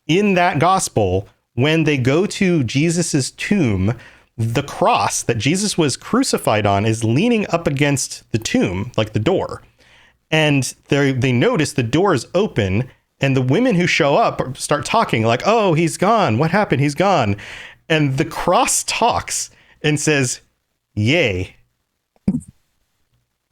In that gospel, when they go to Jesus's tomb, the cross that Jesus was crucified on is leaning up against the tomb, like the door. And they notice the door is open, and the women who show up start talking like, oh, he's gone. What happened? He's gone. And the cross talks and says, yay.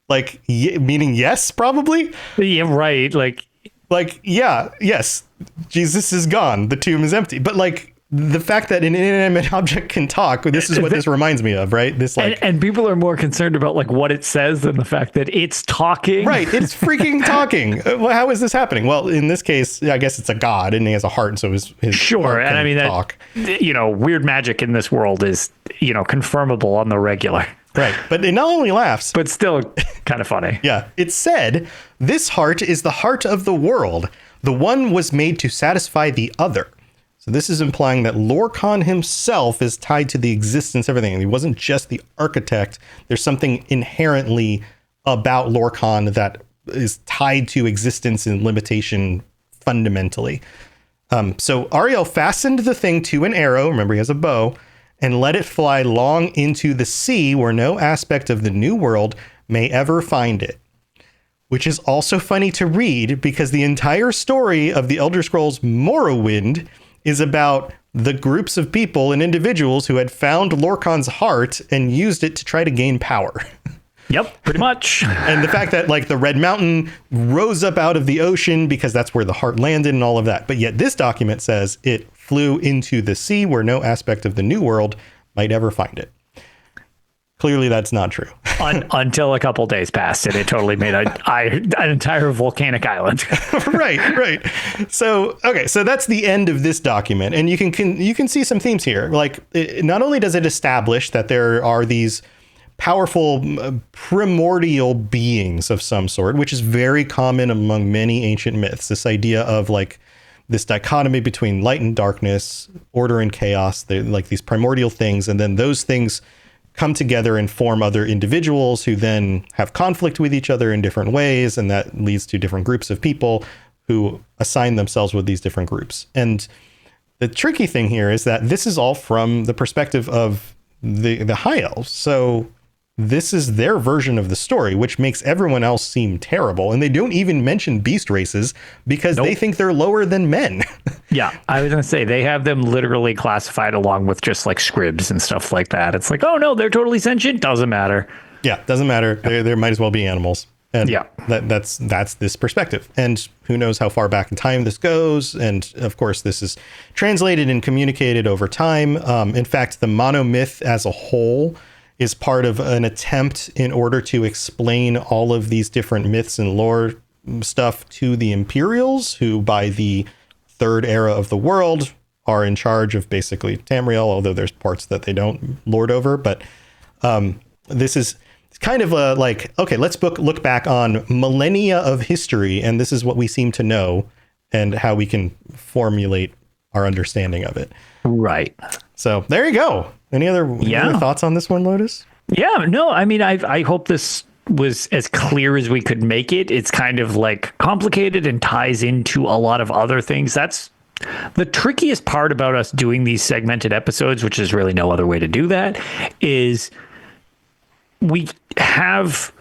Like, meaning yes, probably? Yeah, right. Like, yes, Jesus is gone. The tomb is empty. But like, the fact that an inanimate object can talk, this is what this reminds me of, right? This and people are more concerned about like what it says than the fact that it's talking. Right, it's freaking talking. How is this happening? Well, in this case, I guess it's a god and he has a heart, so his sure. And I mean, talk. Weird magic in this world is confirmable on the regular. Right, but it not only laughs, but still kind of funny. Yeah, it said, "This heart is the heart of the world. The one was made to satisfy the other." So this is implying that Lorkhan himself is tied to the existence of everything. He wasn't just the architect. There's something inherently about Lorkhan that is tied to existence and limitation fundamentally. So Ariel fastened the thing to an arrow, remember he has a bow, and let it fly long into the sea where no aspect of the new world may ever find it. Which is also funny to read because the entire story of the Elder Scrolls Morrowind is about the groups of people and individuals who had found Lorkhan's heart and used it to try to gain power. Yep, pretty much. And the fact that like the Red Mountain rose up out of the ocean because that's where the heart landed and all of that. But yet this document says it flew into the sea where no aspect of the new world might ever find it. Clearly, that's not true. Until a couple days passed, and it totally made an entire volcanic island. Right. So, okay, so that's the end of this document, and you can see some themes here. Like, not only does it establish that there are these powerful primordial beings of some sort, which is very common among many ancient myths. This idea of like this dichotomy between light and darkness, order and chaos. They're like these primordial things, and then those things come together and form other individuals who then have conflict with each other in different ways. And that leads to different groups of people who assign themselves with these different groups. And the tricky thing here is that this is all from the perspective of the High Elves. So this is their version of the story, which makes everyone else seem terrible. And they don't even mention beast races because they think they're lower than men. Yeah, I was going to say they have them literally classified along with just like scribs and stuff like that. It's like, oh, no, they're totally sentient. Doesn't matter. Yeah, doesn't matter. There might as well be animals. And that's this perspective. And who knows how far back in time this goes. And of course, this is translated and communicated over time. In fact, the monomyth as a whole is part of an attempt in order to explain all of these different myths and lore stuff to the Imperials, who by the third era of the world are in charge of basically Tamriel, although there's parts that they don't lord over. But this is kind of a like, okay, let's look back on millennia of history, and this is what we seem to know and how we can formulate our understanding of it. Right. So there you go. Any other thoughts on this one, Lotus? Yeah, no, I mean, I hope this was as clear as we could make it. It's kind of like complicated and ties into a lot of other things. That's the trickiest part about us doing these segmented episodes, which is really no other way to do that, is we have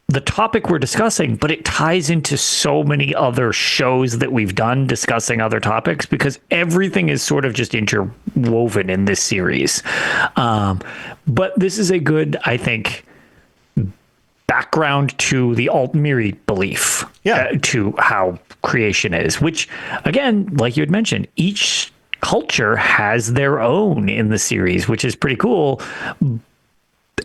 the topic we're discussing, but it ties into so many other shows that we've done discussing other topics because everything is sort of just interwoven in this series. But this is a good, I think, background to the Altmer belief, to how creation is, which, again, like you had mentioned, each culture has their own in the series, which is pretty cool.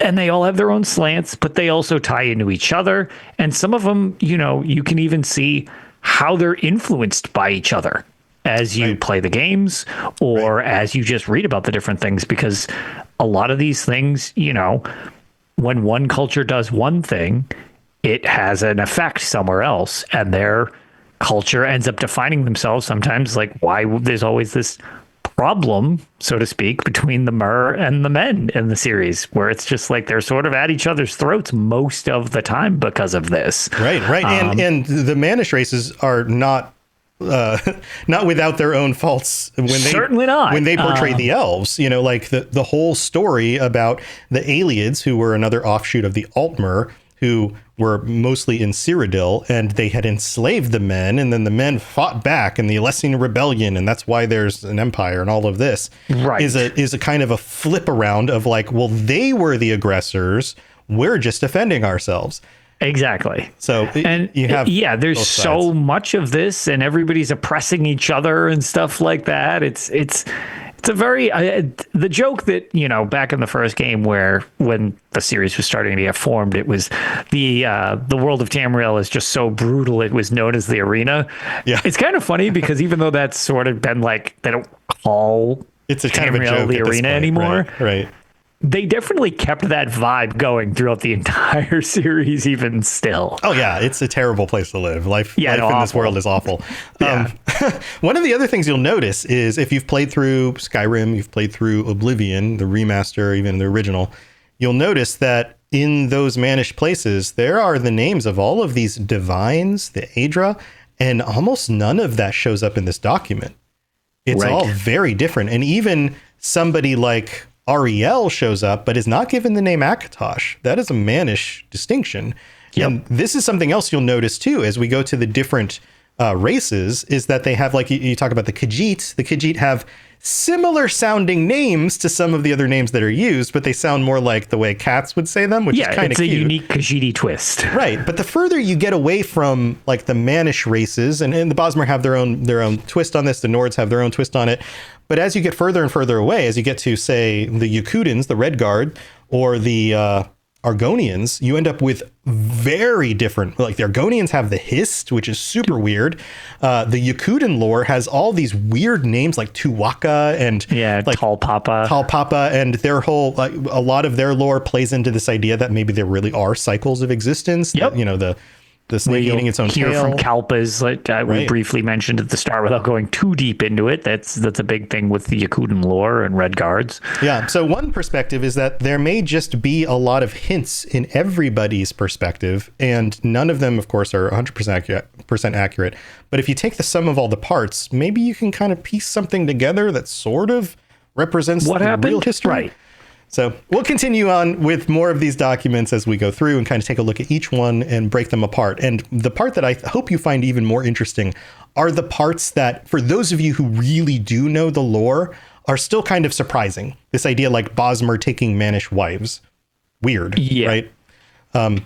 And they all have their own slants, but they also tie into each other. And some of them, you can even see how they're influenced by each other as you play the games or as you just read about the different things, because a lot of these things, when one culture does one thing, it has an effect somewhere else, and their culture ends up defining themselves sometimes like why there's always this problem, so to speak, between the Mer and the men in the series, where it's just like they're sort of at each other's throats most of the time because of this. Right. And the Manish races are not without their own faults when they portray the elves, like the whole story about the Aliads, who were another offshoot of the Altmer, who were mostly in Cyrodiil, and they had enslaved the men, and then the men fought back in the Alessian Rebellion, and that's why there's an empire and all of this. Right. Is a kind of a flip around of like, well, they were the aggressors, we're just defending ourselves. Exactly. So there's so much of this, and everybody's oppressing each other and stuff like that. It's a very the joke that back in the first game, where when the series was starting to get formed, it was the world of Tamriel is just so brutal. It was known as the arena. Yeah, it's kind of funny because even though that's sort of been like they don't call it's a kind of a joke the arena anymore, right? They definitely kept that vibe going throughout the entire series, even still. Oh, yeah. It's a terrible place to live. Life in this world is awful. Yeah. One of the other things you'll notice is if you've played through Skyrim, you've played through Oblivion, the remaster, even the original, you'll notice that in those Manish places, there are the names of all of these divines, the Adra, And almost none of that shows up in this document. It's all very different. And even somebody like Ariel shows up, but is not given the name Akatosh. That is a Mannish distinction. Yep. And this is something else you'll notice too, as we go to the different races, is that they have, like you talk about the Khajiit. The Khajiit have similar sounding names to some of the other names that are used, but they sound more like the way cats would say them, which is kind of cute. Yeah, it's a unique Khajiit twist. Right. But the further you get away from like the Mannish races, and the Bosmer have their own twist on this, the Nords have their own twist on it. But as you get further and further away, as you get to, say, the Yakutans, the Red Guard, or the Argonians, you end up with very different, like the Argonians have the Hist, which is super weird. The Yakutan lore has all these weird names like Tuwaka and like Talpapa, and their whole, like, a lot of their lore plays into this idea that maybe there really are cycles of existence. Yep. That, the snake eating its own tail. From Kalpas, like we briefly mentioned at the start without going too deep into it. That's a big thing with the Yakutan lore and Red Guards. Yeah. So one perspective is that there may just be a lot of hints in everybody's perspective, and none of them, of course, are 100% accurate. But if you take the sum of all the parts, maybe you can kind of piece something together that sort of represents what happened. Real history. Right. So we'll continue on with more of these documents as we go through and kind of take a look at each one and break them apart. And the part that I hope you find even more interesting are the parts that, for those of you who really do know the lore, are still kind of surprising. This idea like Bosmer taking Mannish wives. Weird, right?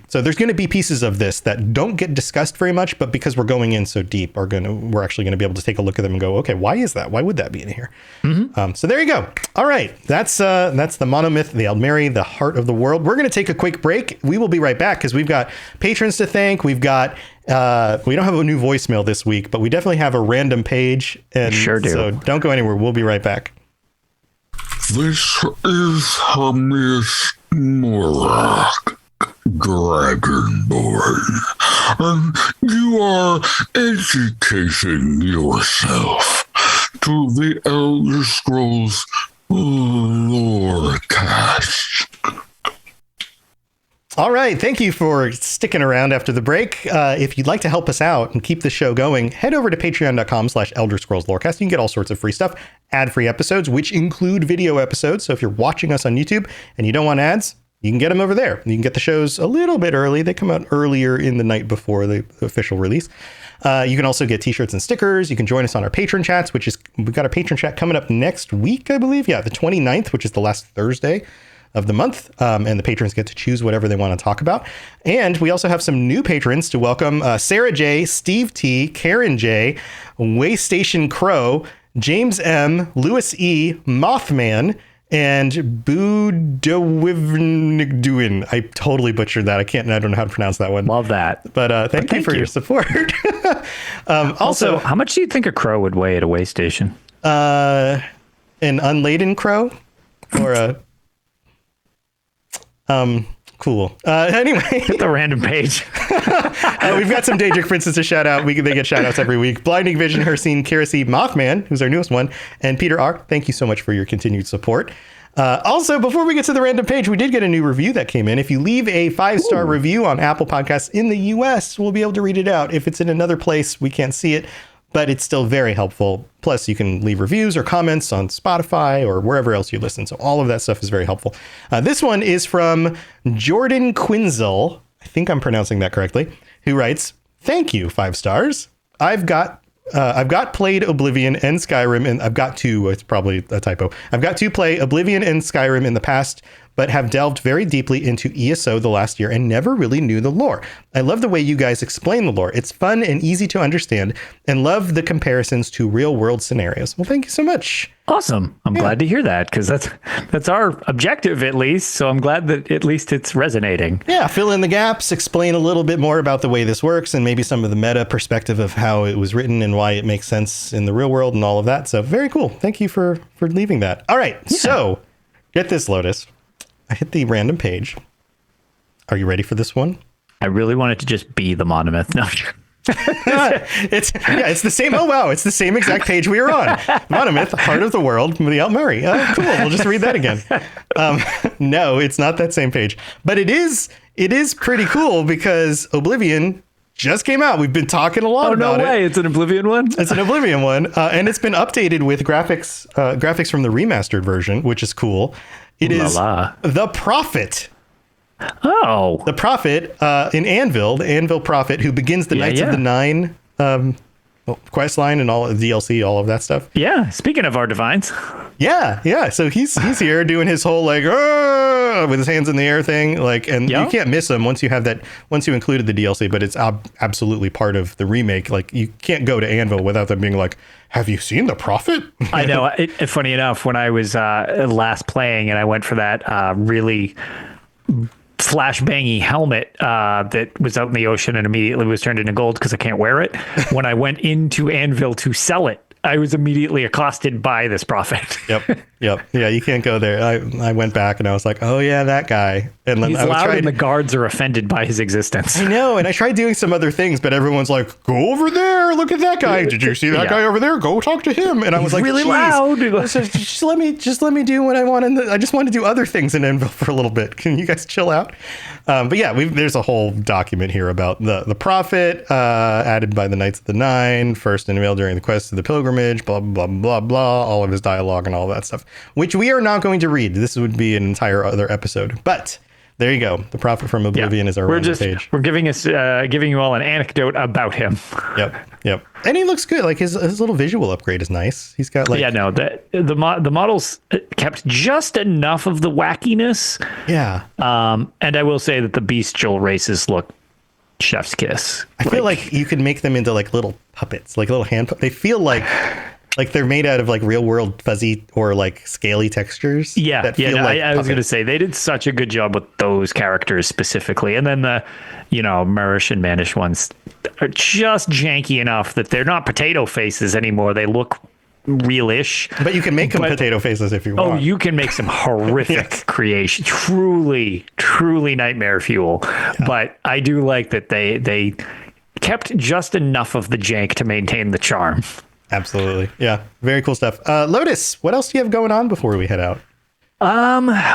So there's going to be pieces of this that don't get discussed very much, but because we're going in so deep, we're actually going to be able to take a look at them and go, okay, why is that? Why would that be in here? Mm-hmm. So there you go. All right. That's the monomyth, the Aldmeri, the heart of the world. We're going to take a quick break. We will be right back because we've got patrons to thank. We've got, we don't have a new voicemail this week, but we definitely have a random page. And sure do. So don't go anywhere. We'll be right back. This is Hamish Morak, Dragonborn, and you are educating yourself to the Elder Scrolls Lorecast. All right. Thank you for sticking around after the break. If you'd like to help us out and keep the show going, head over to patreon.com/Elder Scrolls Lorecast. You can get all sorts of free stuff, ad-free episodes, which include video episodes. So if you're watching us on YouTube and you don't want ads, you can get them over there. You can get the shows a little bit early. They come out earlier in the night before the official release. You can also get t-shirts and stickers. You can join us on our patron chats, we've got a patron chat coming up next week, I believe. Yeah, the 29th, which is the last Thursday of the month. And the patrons get to choose whatever they want to talk about. And we also have some new patrons to welcome: Sarah J, Steve T, Karen J, Waystation Crow, James M, Lewis E, Mothman, and Boodawivnigduin. I totally butchered that. I don't know how to pronounce that one. Love that. But thank you for your support. Also, how much do you think a crow would weigh at a way station? An unladen crow? Or a... Cool. Anyway, hit the random page. We've got some Daedric Princes to shout out. They get shout outs every week. Blinding Vision, Hercene, Kirasi, Mothman, who's our newest one, and Peter R. Thank you so much for your continued support. Also, before we get to the random page, we did get a new review that came in. If you leave a 5-star review on Apple Podcasts in the US, we'll be able to read it out. If it's in another place, we can't see it, but it's still very helpful. Plus, you can leave reviews or comments on Spotify or wherever else you listen. So all of that stuff is very helpful. This one is from Jordan Quinzel. I think I'm pronouncing that correctly. Who writes, "Thank you, 5 stars. I've got played Oblivion and Skyrim, and I've got to, it's probably a typo. I've got to play Oblivion and Skyrim in the past, but have delved very deeply into ESO the last year and never really knew the lore. I love the way you guys explain the lore. It's fun and easy to understand, and love the comparisons to real world scenarios." Well, thank you so much. Awesome. I'm glad to hear that, because that's our objective, at least. So I'm glad that at least it's resonating. Yeah. Fill in the gaps, explain a little bit more about the way this works, and maybe some of the meta perspective of how it was written and why it makes sense in the real world and all of that. So very cool. Thank you for leaving that. All right. Yeah. So get this, Lotus. I hit the random page. Are you ready for this one? I really want it to just be the monomyth. No. It's the same. Oh, wow. It's the same exact page we were on. Monomyth, heart of the world, the Altmeri. Cool. We'll just read that again. No, it's not that same page, but it is pretty cool because Oblivion just came out. We've been talking a lot about it. Oh, no way. It's an Oblivion one? It's an Oblivion one. And it's been updated with graphics from the remastered version, which is cool. It is the Prophet. Oh. The Prophet in Anvil, the Anvil Prophet, who begins the Knights of the Nine quest line and all of the DLC, all of that stuff. Yeah. Speaking of our divines. Yeah. So he's here doing his whole like with his hands in the air thing, like, and you can't miss him once you included the DLC. But it's absolutely part of the remake. Like, you can't go to Anvil without them being like, "Have you seen the Prophet?" I know. Funny enough, when I was last playing and I went for that really flashbangy helmet that was out in the ocean and immediately was turned into gold because I can't wear it. When I went into Anvil to sell it, I was immediately accosted by this Prophet. Yep. Yeah, you can't go there. I went back and I was like, oh yeah, that guy. And then he's loud and the guards are offended by his existence. I know, and I tried doing some other things, but everyone's like, go over there, look at that guy. Did you see that guy over there? Go talk to him. And I was like, really loud. just let me do what I want. I just want to do other things in Anvil for a little bit. Can you guys chill out? But yeah, there's a whole document here about the Prophet, added by the Knights of the Nine, first unveiled during the quest to the pilgrimage, blah, blah, blah, blah, all of his dialogue and all that stuff, which we are not going to read. This would be an entire other episode. But there you go. The Prophet from Oblivion is our page. We're giving you all an anecdote about him. Yep. And he looks good. Like his little visual upgrade is nice. He's got like the models kept just enough of the wackiness. Yeah. And I will say that the bestial races look chef's kiss. I feel like you could make them into like little puppets, like little hand. They feel like they're made out of like real world fuzzy or like scaly textures. Yeah. I was going to say they did such a good job with those characters specifically. And then the, Marish and Manish ones are just janky enough that they're not potato faces anymore. They look realish. But you can make them potato faces if you want. Oh, you can make some horrific creation. Truly, truly nightmare fuel. Yeah. But I do like that they kept just enough of the jank to maintain the charm. Absolutely. Yeah. Very cool stuff. Lotus, what else do you have going on before we head out?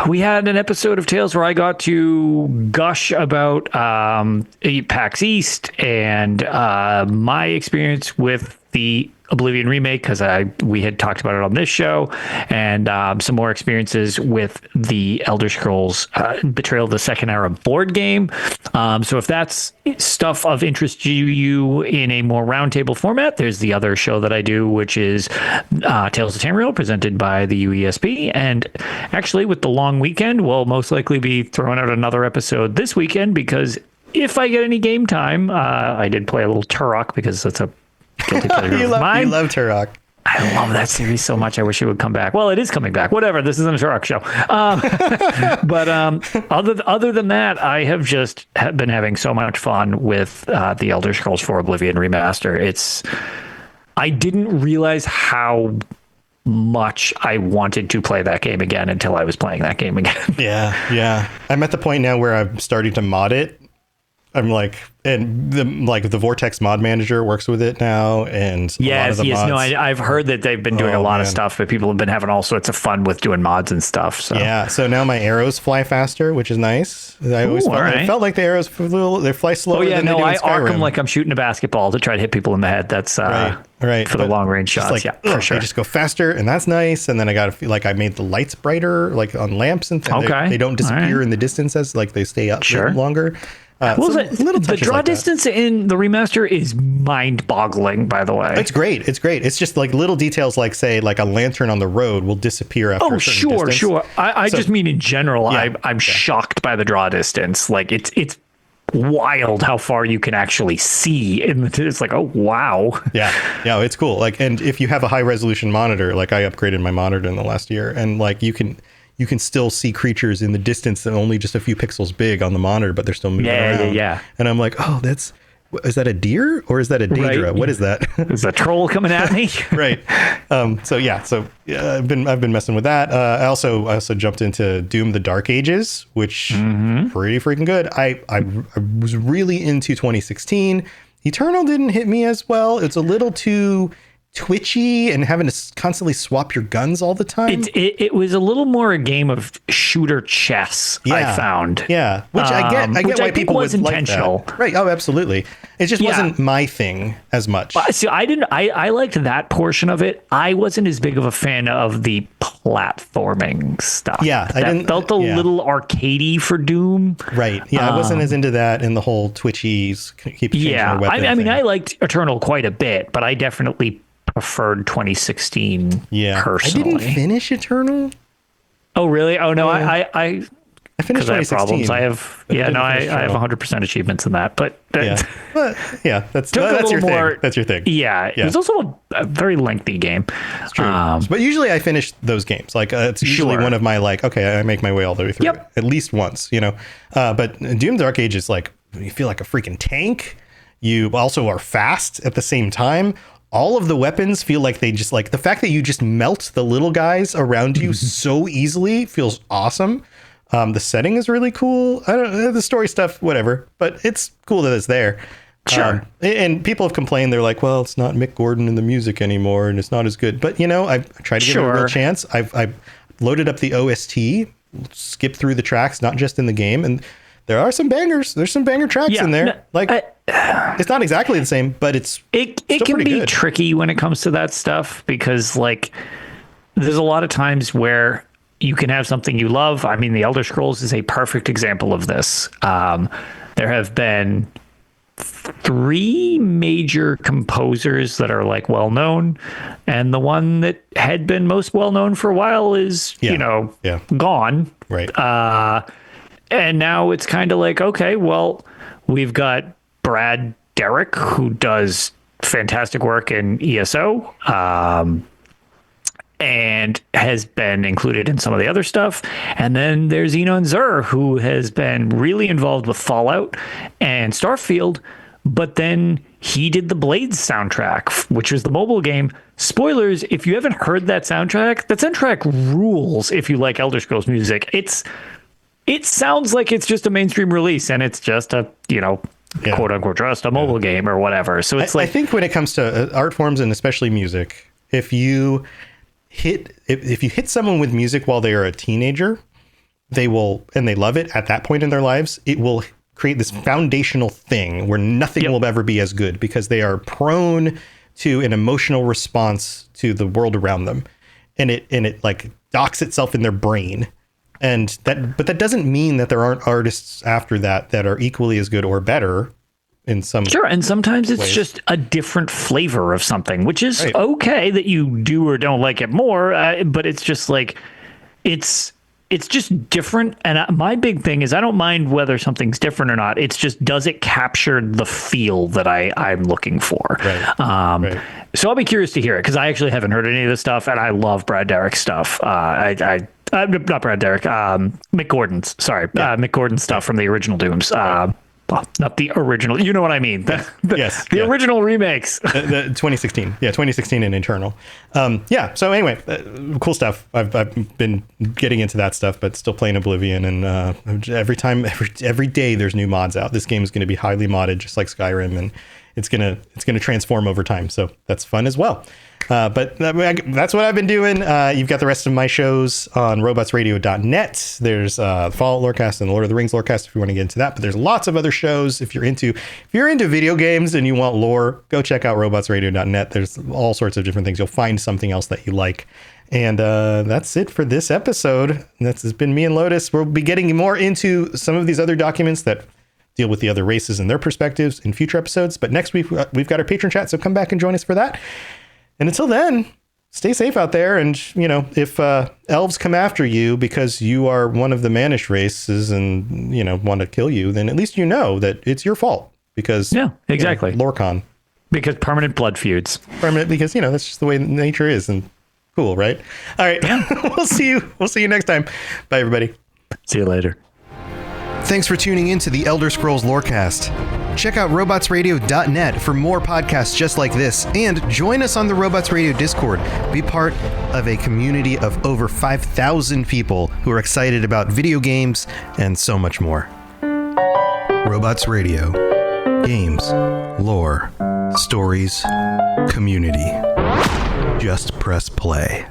We had an episode of Tales where I got to gush about PAX East and my experience with the Oblivion remake, because we had talked about it on this show, and some more experiences with the Elder Scrolls Betrayal of the Second Era board game. So if that's stuff of interest to you in a more roundtable format, there's the other show that I do, which is Tales of Tamriel, presented by the UESP. And actually, with the long weekend, we'll most likely be throwing out another episode this weekend, because if I get any game time, I did play a little Turok, because that's a guilty pleasure of mine. You love Turok. I love that series so much. I wish it would come back. Well, it is coming back. Whatever. This isn't a Turok show. But other than that, I have just been having so much fun with the Elder Scrolls 4 Oblivion remaster. I didn't realize how much I wanted to play that game again until I was playing that game again. Yeah. I'm at the point now where I'm starting to mod it. I'm like, and the Vortex mod manager works with it now, and yes. No, I've heard that they've been doing a lot of stuff, but people have been having all sorts of fun with doing mods and stuff. So yeah, so now my arrows fly faster, which is nice. I felt like the arrows they fly slower. Oh yeah, than no, they do in I arc Skyrim. them like I'm shooting a basketball to try to hit people in the head. That's right for the long range shots. For sure. They just go faster, and that's nice. And then I got to feel like I made the lights brighter, like on lamps, and they don't disappear in the distance as like they stay up longer. The draw distance in the remaster is mind-boggling, by the way. It's great. It's just like little details, like say, like a lantern on the road will disappear after a certain distance. Sure. I just mean in general. I'm shocked by the draw distance. Like it's wild how far you can actually see. It's like, oh wow. Yeah, it's cool. Like, and if you have a high resolution monitor, like I upgraded my monitor in the last year, and like you can still see creatures in the distance that are only just a few pixels big on the monitor, but they're still moving around. Yeah. And I'm like, oh, is that a deer or is that a Daedra? Right. What is that? Is a troll coming at me? Right. So I've been messing with that. I also jumped into Doom: The Dark Ages, which pretty freaking good. I was really into 2016. Eternal didn't hit me as well. It's a little too twitchy and having to constantly swap your guns all the time. It was a little more a game of shooter chess. I found. Yeah, which I get why people was would intentional. like that. Right? Oh, absolutely. It just wasn't my thing as much. See, I liked that portion of it. I wasn't as big of a fan of the platforming stuff. Yeah, that felt a little arcadey for Doom. Right. Yeah, I wasn't as into that and the whole twitchies keep changing their weapon I mean, thing. I liked Eternal quite a bit, but I definitely preferred 2016. Yeah, personally. I didn't finish Eternal. Oh, really? Oh no, I finished 2016. I have problems. I have I have 100% achievements in that, but that's your thing. That's your thing. Yeah, it was also a very lengthy game. It's true. But usually I finish those games. Like it's usually one of my okay, I make my way all the way through at least once, But Doom Dark Age is like you feel like a freaking tank. You also are fast at the same time. All of the weapons feel like they just the fact that you just melt the little guys around you so easily feels awesome. The setting is really cool. I don't know, the story stuff, whatever, but it's cool that it's there. Sure. And people have complained. They're like, well, it's not Mick Gordon in the music anymore, and it's not as good. But I tried to give it a real chance. I've loaded up the OST, skipped through the tracks, not just in the game, and there are some bangers. There's some banger tracks in there. It's not exactly the same, but it can be tricky when it comes to that stuff because there's a lot of times where you can have something you love. I mean, the Elder Scrolls is a perfect example of this. There have been 3 major composers that are well known, and the one that had been most well known for a while is gone. Right. And now it's kind of okay, well, we've got Brad Derrick, who does fantastic work in ESO, and has been included in some of the other stuff. And then there's Enon Zur, who has been really involved with Fallout and Starfield, but then he did the Blades soundtrack, which was the mobile game. Spoilers, if you haven't heard that soundtrack rules if you like Elder Scrolls music. It sounds like it's just a mainstream release, and it's just a, quote unquote, just a mobile game or whatever. So it's I think when it comes to art forms and especially music, if you hit someone with music while they are a teenager, they will, and they love it at that point in their lives, it will create this foundational thing where nothing will ever be as good because they are prone to an emotional response to the world around them. And it docks itself in their brain. But that doesn't mean that there aren't artists after that are equally as good or better in some. Sure. And sometimes it's ways. Just a different flavor of something, which is okay that you do or don't like it more. But it's just it's just different. And my big thing is I don't mind whether something's different or not. It's just, does it capture the feel that I'm looking for? Right. So I'll be curious to hear it because I actually haven't heard any of this stuff, and I love Brad Derrick's stuff. Not Brad Derrick, Mick Gordon's. Sorry, Mick Gordon's stuff from the original Dooms. Well, not the original. You know what I mean? The original remakes. The 2016. Yeah, 2016 and Eternal. So anyway, cool stuff. I've been getting into that stuff, but still playing Oblivion. And every day there's new mods out. This game is going to be highly modded, just like Skyrim, and it's gonna transform over time. So that's fun as well. But that's what I've been doing. You've got the rest of my shows on robotsradio.net. There's Fallout Lorecast and the Lord of the Rings Lorecast if you want to get into that. But there's lots of other shows. If you're into video games and you want lore, go check out robotsradio.net. There's all sorts of different things. You'll find something else that you like. And that's it for this episode. That's been me and Lotus. We'll be getting more into some of these other documents that deal with the other races and their perspectives in future episodes. But next week, we've got our patron chat, so come back and join us for that. And until then, stay safe out there. And, if elves come after you because you are one of the Manish races and, want to kill you, then at least you know that it's your fault because... Yeah, exactly. Lorcan. Because permanent blood feuds. Because, that's just the way nature is. And cool, right? All right. Yeah. We'll see you next time. Bye, everybody. See you later. Thanks for tuning in to the Elder Scrolls Lorecast. Check out robotsradio.net for more podcasts just like this, and join us on the Robots Radio Discord. Be part of a community of over 5,000 people who are excited about video games and so much more. Robots Radio. Games, lore, stories, community. Just press play.